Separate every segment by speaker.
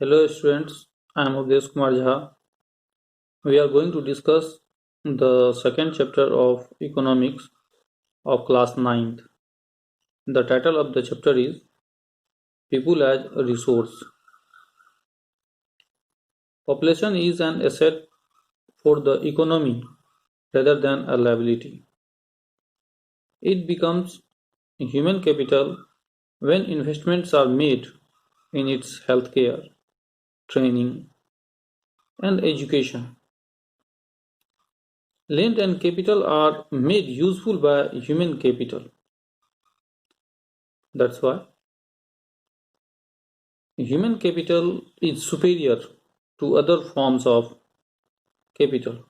Speaker 1: Hello students, I am Udesh Kumar Jha. We are going to discuss the second chapter of economics of class 9th. The title of the chapter is People as a Resource. Population is an asset for the economy rather than a liability. It becomes human capital when investments are made in its healthcare, training, and education. Land and capital are made useful by human capital. That's why human capital is superior to other forms of capital.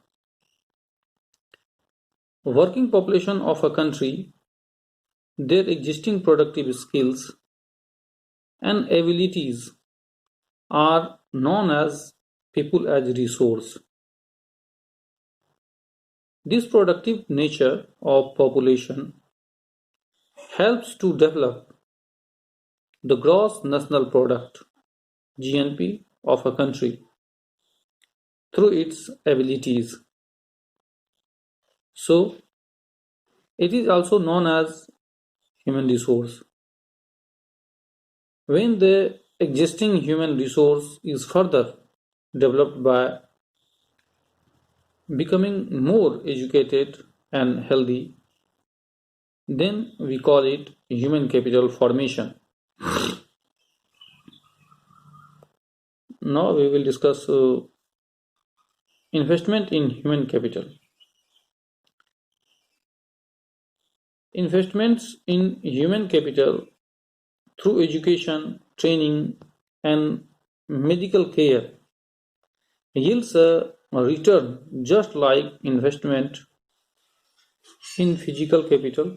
Speaker 1: Working population of a country, their existing productive skills and abilities are known as people as resource. This productive nature of population helps to develop the gross national product GNP of a country through its abilities. So it is also known as human resource. When the existing human resource is further developed by becoming more educated and healthy, then we call it human capital formation. Now we will discuss investment in human capital. Investments in human capital through education, training, and medical care yields a return just like investment in physical capital.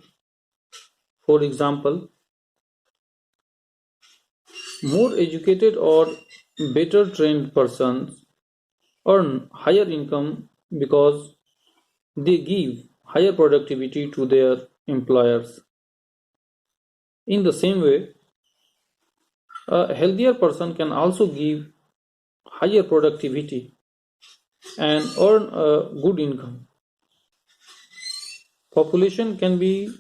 Speaker 1: For example, more educated or better trained persons earn higher income because they give higher productivity to their employers. In the same way, a healthier person can also give higher productivity and earn a good income. Population can be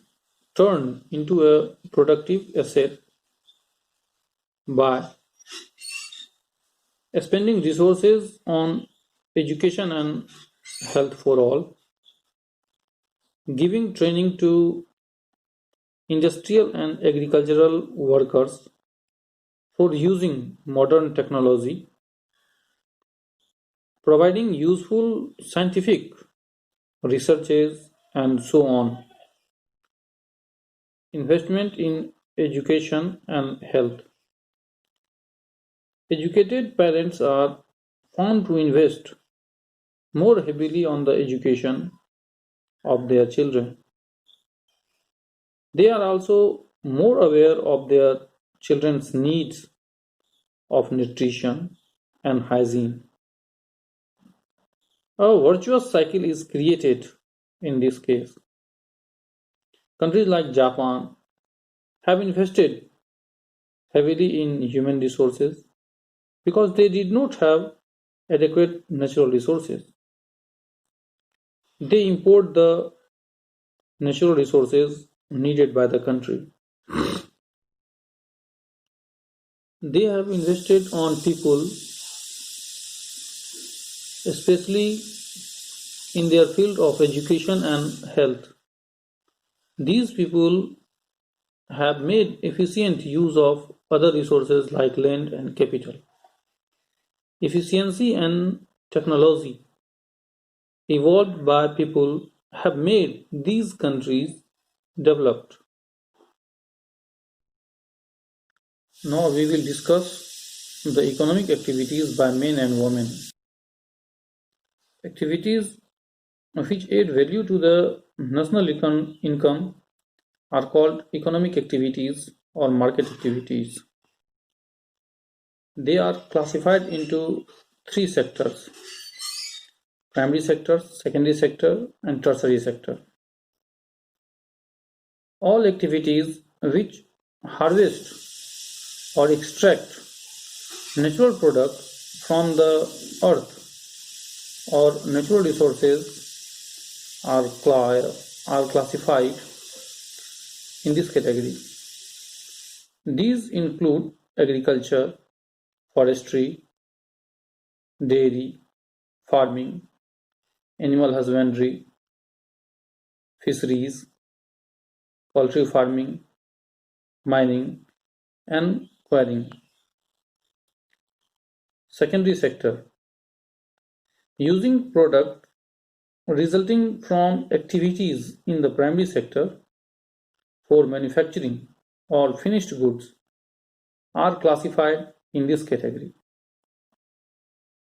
Speaker 1: turned into a productive asset by spending resources on education and health for all, giving training to industrial and agricultural workers for using modern technology, providing useful scientific researches, and so on. Investment in education and health. Educated parents are found to invest more heavily on the education of their children. They are also more aware of their children's needs of nutrition and hygiene. A virtuous cycle is created in this case. Countries like Japan have invested heavily in human resources because they did not have adequate natural resources. They import the natural resources needed by the country. They have invested on people, especially in their field of education and health. These people have made efficient use of other resources like land and capital. Efficiency and technology evolved by people have made these countries developed. Now we will discuss the economic activities by men and women. Activities which add value to the national income are called economic activities or market activities. They are classified into three sectors: primary sector, secondary sector, and tertiary sector. All activities which harvest or extract Natural products from the earth or natural resources are classified in this category. These include agriculture, forestry, dairy, farming, animal husbandry, fisheries, poultry farming, mining, and quarrying. Secondary sector, using product resulting from activities in the primary sector for manufacturing or finished goods are classified in this category.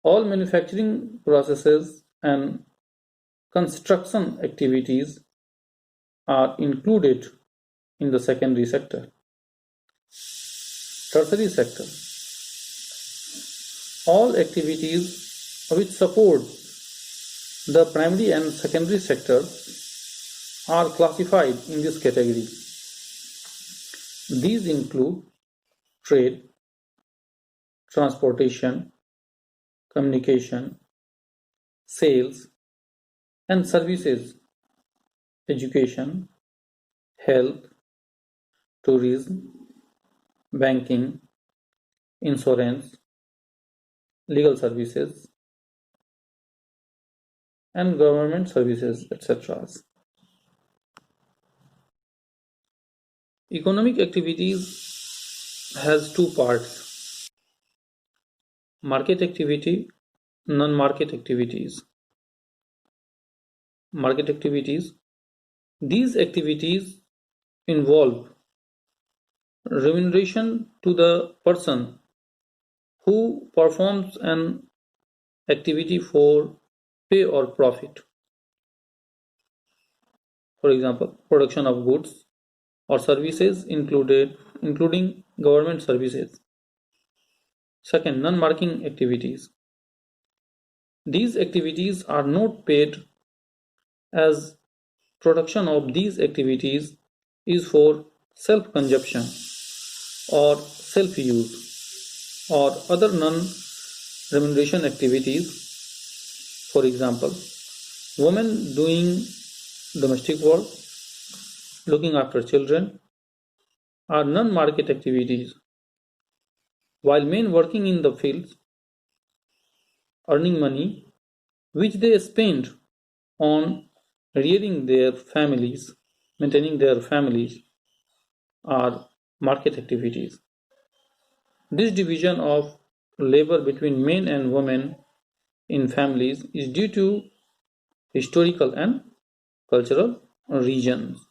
Speaker 1: All manufacturing processes and construction activities are included in the secondary sector. Tertiary sector, all activities which support the primary and secondary sectors are classified in this category. These include trade, transportation, communication, sales and services, education, health, tourism, banking, insurance, legal services, and government services, etc. Economic activities has two parts: market activity, non-market activities. Market activities. These activities involve remuneration to the person who performs an activity for pay or profit. For example, production of goods or services including government services. Second, non-marketing activities. These activities are not paid, as production of these activities is for self-consumption or self-use or other non-remuneration activities. For example, women doing domestic work, looking after children are non-market activities, while men working in the fields earning money which they spend on rearing their families, maintaining their families, are market activities. This division of labor between men and women in families is due to historical and cultural regions.